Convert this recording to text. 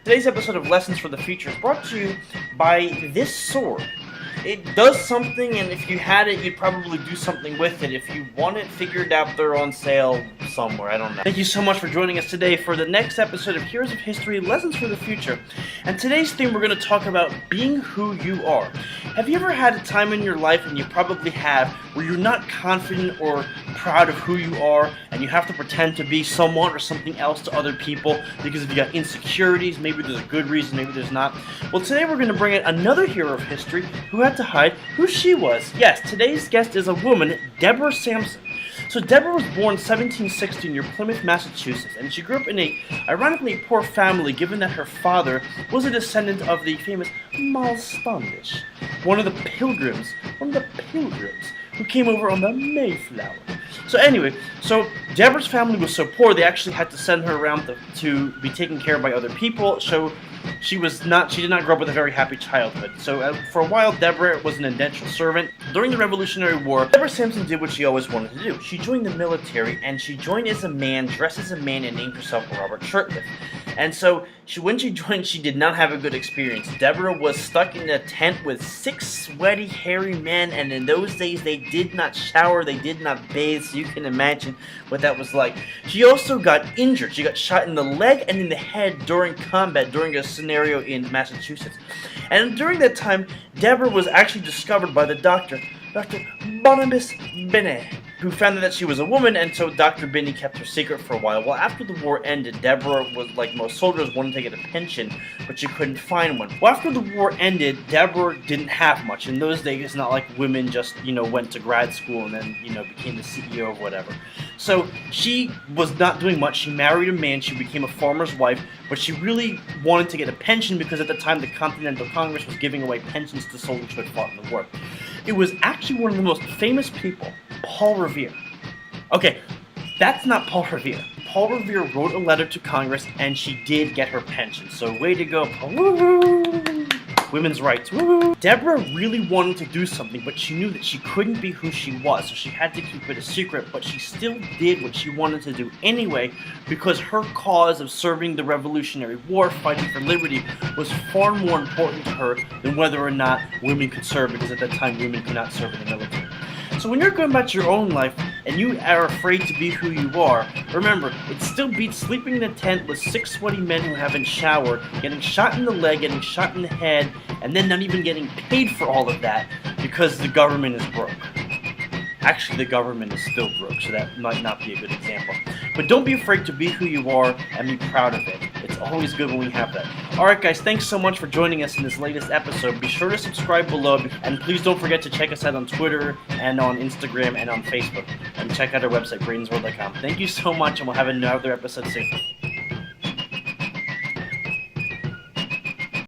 Today's episode of Lessons for the Future is brought to you by this sword. It does something, and if you had it, you'd probably do something with it. If you want it figured out, they're on sale somewhere, I don't know. Thank you so much for joining us today for the next episode of Heroes of History, Lessons for the Future. And today's theme, we're going to talk about being who you are. Have you ever had a time in your life, and you probably have, where you're not confident or proud of who you are, and you have to pretend to be someone or something else to other people because if you got insecurities, maybe there's a good reason, maybe there's not. Well, today we're going to bring in another hero of history who had to hide who she was. Yes, today's guest is a woman, Deborah Sampson. So Deborah was born 1760 near Plymouth, Massachusetts, and she grew up in a ironically poor family given that her father was a descendant of the famous Malstandish, one of the pilgrims who came over on the Mayflower. So anyway, Deborah's family was so poor they actually had to send her around to be taken care of by other people. So she did not grow up with a very happy childhood. So for a while, Deborah was an indentured servant. During the Revolutionary War, Deborah Sampson did what she always wanted to do. She joined the military, and she joined as a man, dressed as a man, and named herself Robert Shirtliff. And so when she joined, she did not have a good experience. Deborah was stuck in a tent with 6 sweaty, hairy men, and in those days they did not shower, they did not bathe, so you can imagine what that was like. She also got injured. She got shot in the leg and in the head during combat, during a scenario in Massachusetts. And during that time, Deborah was actually discovered by the Dr. Barnabas Binney, who found that she was a woman, and so Dr. Binney kept her secret for a while. Well, after the war ended, Deborah was, like most soldiers, wanted to get a pension, but she couldn't find one. Well, after the war ended, Deborah didn't have much. In those days, it's not like women just, went to grad school and then, became the CEO of whatever. So she was not doing much. She married a man, she became a farmer's wife, but she really wanted to get a pension because at the time the Continental Congress was giving away pensions to soldiers who had fought in the war. It was actually one of the most famous people, Paul Revere. Okay, that's not Paul Revere. Paul Revere wrote a letter to Congress, and she did get her pension. So way to go, Paul. Woo-hoo! Women's rights. Woo-hoo! Deborah really wanted to do something, but she knew that she couldn't be who she was, so she had to keep it a secret, but she still did what she wanted to do anyway, because her cause of serving the Revolutionary War, fighting for liberty, was far more important to her than whether or not women could serve, because at that time women could not serve in the military. So when you're going about your own life and you are afraid to be who you are, remember, it still beats sleeping in a tent with 6 sweaty men who haven't showered, getting shot in the leg, getting shot in the head, and then not even getting paid for all of that because the government is broke. Actually, the government is still broke, so that might not be a good example. But don't be afraid to be who you are and be proud of it. It's always good when we have that. Alright guys, thanks so much for joining us in this latest episode. Be sure to subscribe below, and please don't forget to check us out on Twitter and on Instagram and on Facebook. And check out our website, Braden'sWorld.com. Thank you so much, and we'll have another episode soon.